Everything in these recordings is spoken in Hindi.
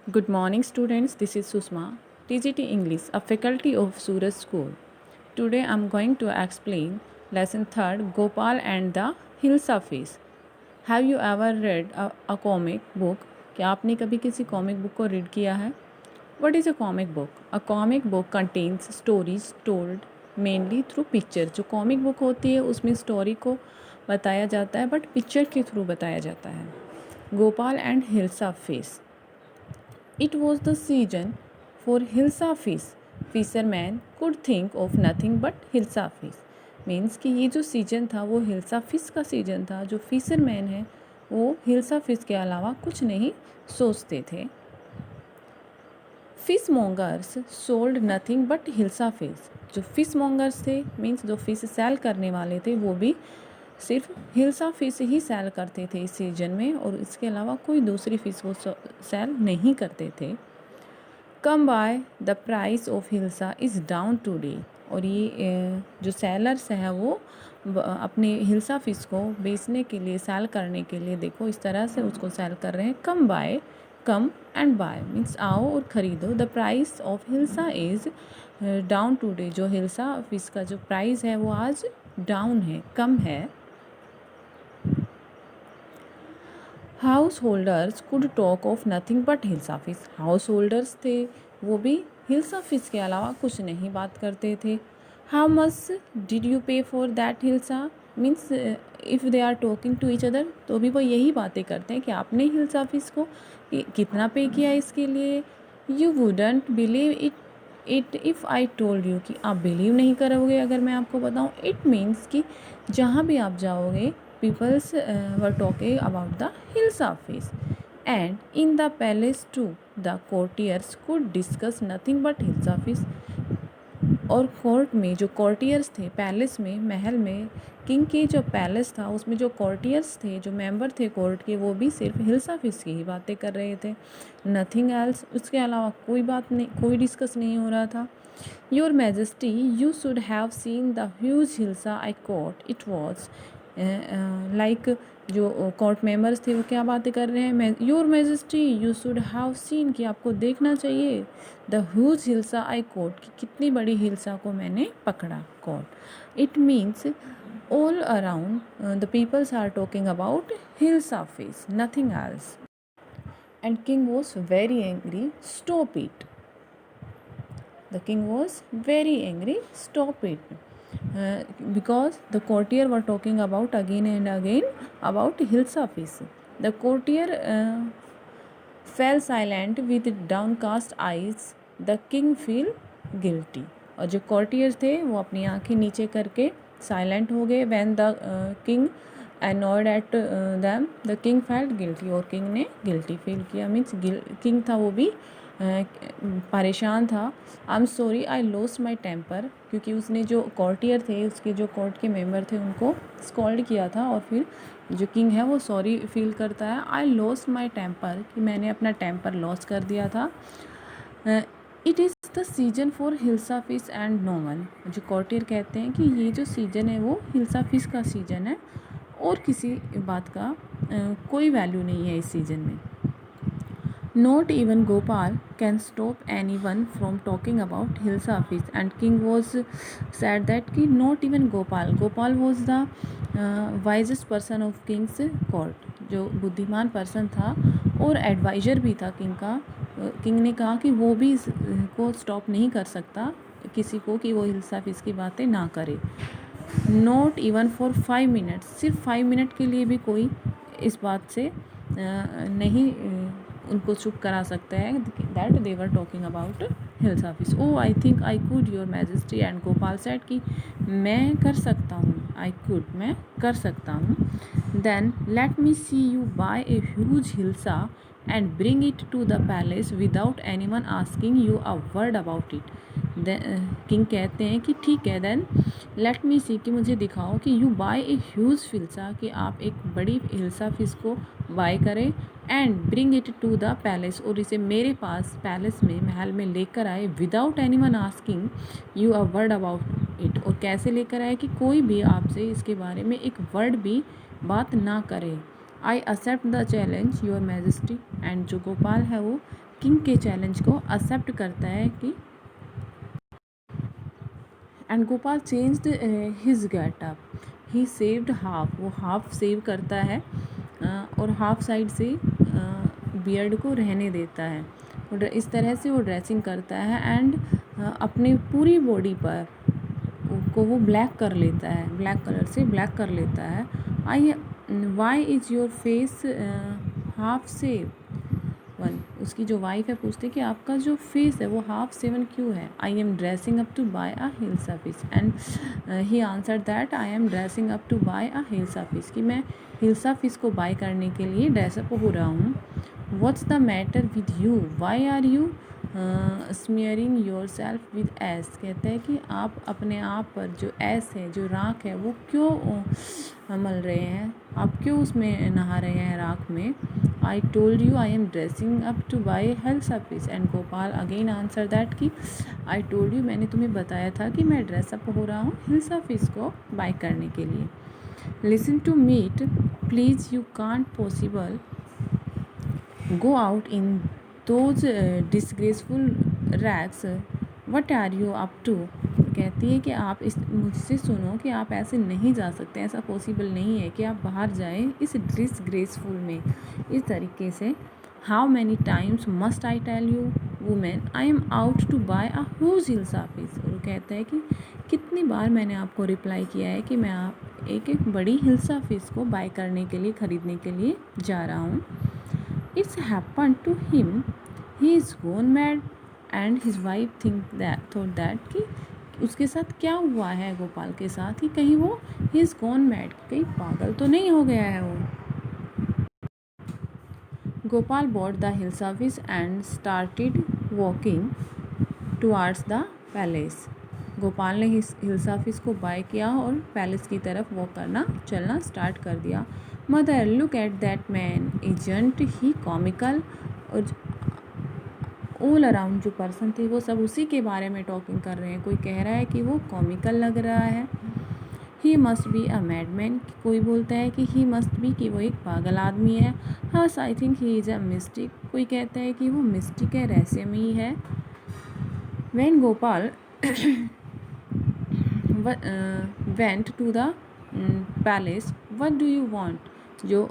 Good morning, students. This is Susma, TGT English, a faculty of Suraj School. Today I am going to explain lesson 3rd Gopal and the Hilsa Fish. Have you ever read a comic book? क्या आपने कभी किसी कॉमिक बुक को रीड किया है? What is a comic book? A comic book contains stories told mainly through picture. जो कॉमिक बुक होती है उसमें स्टोरी को बताया जाता है बट पिक्चर के थ्रू बताया जाता है. Gopal and hilsa fish. It was the season for Hilsa fish. Fisherman could think of nothing but Hilsa fish. Means कि ये जो सीजन था वो हिल्सा फिश का सीजन था. जो फिशरमैन है वो हिल्सा फिश के अलावा कुछ नहीं सोचते थे. Fish mongers sold nothing but hilsa fish. जो फिश मॉन्गर्स थे मीन्स जो फिश सेल करने वाले थे वो भी सिर्फ हिल्सा फिश ही सेल करते थे इस सीजन में और इसके अलावा कोई दूसरी फ़िश वो सेल नहीं करते थे. Come by the price of hilsa is down today. और ये जो सेलर्स हैं वो अपने हिल्सा फ़िश को बेचने के लिए सेल करने के लिए देखो इस तरह से उसको सेल कर रहे हैं. Come buy, come and buy means आओ और ख़रीदो. The price of hilsa is down today. जो हिल्सा फ़िश का जो प्राइस है वो आज डाउन है, कम है. House holders could talk of nothing but hilsa fish. House holders थे वो भी हिल्सा फिश के अलावा कुछ नहीं बात करते थे. How much did you pay for that hilsa means if they are talking to each other तो भी वो यही बातें करते हैं कि आपने हिल्सा फिश को कितना पे किया इसके लिए. You wouldn't believe it if I told you कि आप बिलीव नहीं करोगे अगर मैं आपको बताऊँ. इट मीन्स कि जहाँ भी आप जाओगे peoples were talking about the Hilsa fish. And in the palace too, the courtiers could discuss nothing but Hilsa fish. और कोर्ट में जो कॉर्टियर्स थे पैलेस में महल में किंग के जो पैलेस था उसमें जो कॉर्टियर्स थे जो मेंबर थे कोर्ट के वो भी सिर्फ हिल्सा फिश की ही बातें कर रहे थे. Nothing else. उसके अलावा कोई बात नहीं, कोई डिस्कस नहीं हो रहा था. Your majesty you should have seen the huge hilsa I caught. It was like जो कोर्ट मेंबर्स थे वो क्या बातें कर रहे हैं. Your majesty you should have seen कि आपको देखना चाहिए the huge hilsa I caught कि कितनी बड़ी हिल्सा को मैंने पकड़ा. Caught it means all around the peoples are talking about hilsa fish, nothing else. And king was very angry. Stop it. The king was very angry. Stop it. Because the courtier were talking about again and again about Hilsa fish. The courtier fell silent with downcast eyes. The king feel guilty. और जो courtiers थे वो अपनी आंखें नीचे करके साइलेंट हो गए. When the king annoyed at them, the king felt guilty. और king ने guilty feel किया. मीन्स king था वो भी परेशान था. I am sorry I lost my temper. क्योंकि उसने जो कॉर्टियर थे उसके जो कोर्ट के मेंबर थे उनको स्कॉल्ड किया था और फिर जो किंग है वो सॉरी फील करता है. आई लॉस्ट माई टेम्पर कि मैंने अपना टेम्पर लॉस कर दिया था. It is the season for hilsa fish and no one. जो कॉर्टियर कहते हैं कि ये जो सीजन है वो हिल्सा फिश का सीजन है और किसी बात का कोई वैल्यू नहीं है इस सीजन में. Not even Gopal can stop anyone from talking about Hilsa fish. And king was said that कि not even Gopal. Gopal was the wisest person of king's court. जो बुद्धिमान पर्सन था और एडवाइज़र भी था किंग का. किंग ने कहा कि वो भी को स्टॉप नहीं कर सकता किसी को कि वो हिल्सा फिश की बातें ना करे. Not even for 5 minutes. सिर्फ 5 मिनट के लिए भी कोई इस बात से नहीं उनको चुप करा सकता है that they were talking about hilsa fish. Oh I think I could your majesty. And Gopal said कि मैं कर सकता हूँ. आई कुड मैं कर सकता हूँ. Then let me see you buy a huge hilsa and bring it to the palace without any one asking you a word about it. King कहते हैं कि ठीक है. देन लेट मी सी कि मुझे दिखाओ कि you buy a huge hilsa कि आप एक बड़ी हिल्सा फिश को बाय करें and bring it to the palace और इसे मेरे पास पैलेस में महल में लेकर आए without any one asking you a word about it. और कैसे लेकर आए कि कोई भी आपसे इसके बारे में एक वर्ड भी बात ना करे. I accept the challenge your majesty. And जो गोपाल है वो किंग के चैलेंज को एक्सेप्ट करता है कि and Gopal changed his getup, he saved half, वो हाफ सेव करता है और हाफ साइड से बियर्ड को रहने देता है। और इस तरह से वो ड्रेसिंग करता है एंड अपनी पूरी बॉडी पर को वो ब्लैक कर लेता है, ब्लैक कलर से ब्लैक कर लेता है। I why is your face half save one, उसकी जो वाइफ है पूछते कि आपका जो फेस है वो हाफ सेवन क्यों है। I am dressing up to buy a hilsa fish and he answer that I am dressing up to buy a hilsa fish, कि मैं हिल्सा फिश को बाय करने के लिए ड्रेसअप हो रहा हूँ। What's the matter with you, why are you smearing yourself with ash, कहते हैं कि आप अपने आप पर जो एस है, जो राख है, वो क्यों मल रहे हैं, आप क्यों उसमें नहा रहे हैं राख में। I told you I am dressing up two by hilsa fish and Gopal again answer that कि आई टोल्ड यू, मैंने तुम्हें बताया था कि मैं ड्रेसअप हो रहा हूँ हिल्सा फिश को बाय करने के लिए। Listen to me please, you can't possible go out in those disgraceful rags, what are you up to। कहती है कि आप इस मुझसे सुनो कि आप ऐसे नहीं जा सकते, ऐसा पॉसिबल नहीं है कि आप बाहर जाएं इस डिसग्रेसफुल में इस तरीके से। How many times must I tell you women I am out to buy a huge hilsa fish, और कहता है कि कितनी बार मैंने आपको रिप्लाई किया है कि मैं आप एक बड़ी हिल्सा फिश को बाय करने के लिए, ख़रीदने के लिए जा रहा हूँ। It's happened to him, he is gone mad and his wife thought that कि उसके साथ क्या हुआ है गोपाल के साथ, कि कहीं वो he is gone mad, कहीं पागल तो नहीं हो गया है वो। Gopal bought the hilsa fish and started walking towards the palace, Gopal ने हिल्सा फिश को बाय किया और पैलेस की तरफ वॉक करना, चलना स्टार्ट कर दिया। Mother look at that man, isn't he comical, और ऑल अराउंड जो पर्सन थे वो सब उसी के बारे में टॉकिंग कर रहे हैं। कोई कह रहा है कि वो कॉमिकल लग रहा है। He must be a madman, कोई बोलता है कि ही मस्ट बी, कि वो एक पागल आदमी है। Has I think he is a mystic, कोई कहता है कि वो मिस्टिक है, रहस्यमयी है। When Gopal went to the palace, what do you want, जो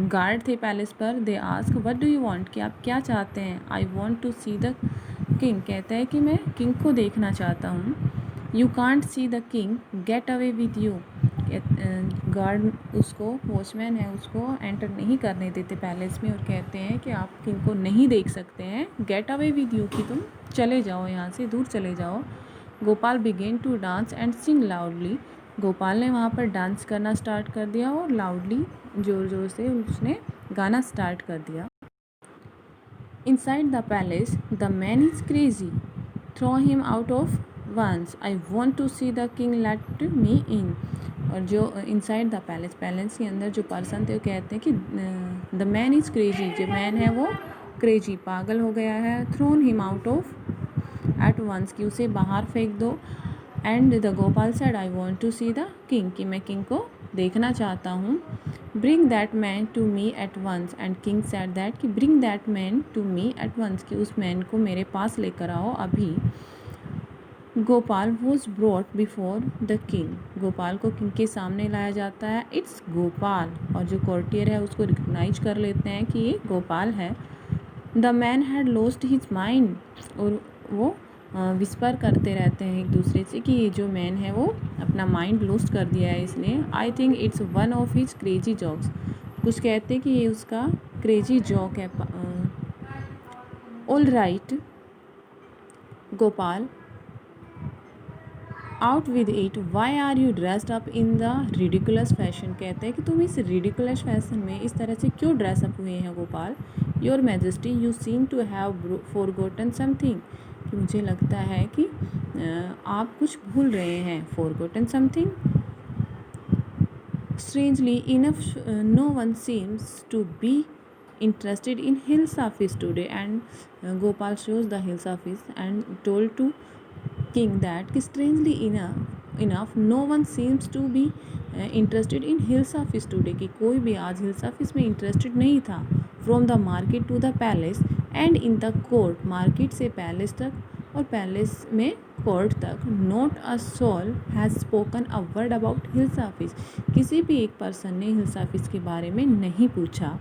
गार्ड थे पैलेस पर, they ask what do you want, कि आप क्या चाहते हैं। I want to see the king, कहता है कि मैं किंग को देखना चाहता हूँ। You can't see the king, get away with you, guard उसको, वॉचमैन है, उसको एंटर नहीं करने देते पैलेस में और कहते हैं कि आप किंग को नहीं देख सकते हैं, गेट अवे विद यू, कि तुम चले जाओ यहाँ से, दूर चले जाओ। Gopal began to dance and sing loudly, Gopal ने वहाँ पर डांस करना स्टार्ट कर दिया और लाउडली, ज़ोर ज़ोर से उसने गाना स्टार्ट कर दिया। Inside the palace the man is crazy, throw him out of once, I want to see the king, let me in. और जो इनसाइड द पैलेस, पैलेस के अंदर जो पर्सन थे वो कहते हैं कि द मैन इज़ क्रेजी, जो मैन है वो क्रेजी, पागल हो गया है। Thrown him out of at once, कि उसे बाहर फेंक दो। And the Gopal said I want to see the king, कि मैं किंग को देखना चाहता हूँ। Bring that man to me at once, and king said that, कि bring that man to me at once, कि उस मैन को मेरे पास लेकर आओ अभी। Gopal was brought before the king, Gopal को किंग के सामने लाया जाता है। इट्स गोपाल, और जो कोर्टियर है उसको रिकग्नाइज कर लेते हैं कि ये गोपाल है। The man had lost his mind, और वो विस्पर करते रहते हैं एक दूसरे से कि ये जो मैन है वो अपना माइंड लॉस्ट कर दिया है इसने। I think it's one of his crazy jokes, कुछ कहते हैं कि ये उसका क्रेजी जॉक है। All right Gopal, out with it, why are you dressed up in the ridiculous fashion, कहते हैं कि तुम इस रिडिकुलस फैशन में इस तरह से क्यों ड्रेसअप हुए हैं Gopal. Your majesty you seem to have forgotten something, कि मुझे लगता है कि आप कुछ भूल रहे हैं। Forgotten something, strangely enough no one seems to be interested in hilsa fish today, and Gopal shows the hilsa fish and told to king that strangely enough no one seems to be interested in hilsa fish today, कि कोई भी आज हिल्सा फिश में इंटरेस्टेड नहीं था। From the market to the palace and in the court, market से पैलेस तक और पैलेस में कोर्ट तक, not a soul has spoken a word about hilsa fish, किसी भी एक पर्सन ने हिल्साफिस के बारे में नहीं पूछा।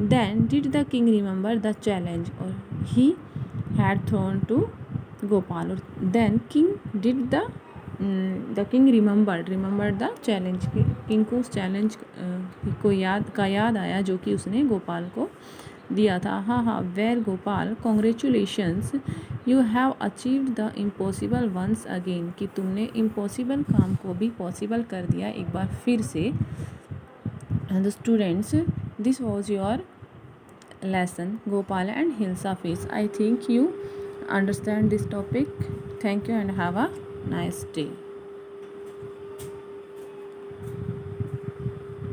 Then did the king remember the challenge, और he had thrown to Gopal, और then king did the king remember the challenge, king को उस चैलेंज को याद आया जो कि उसने गोपाल को दिया था। हाँ हाँ, well Gopal, congratulations, you have achieved the impossible once again, कि तुमने इम्पॉसिबल काम को भी पॉसिबल कर दिया एक बार फिर से। And the students, this was your lesson, Gopal and Hilsa Fish. I think you understand this topic. Thank you and have a nice day.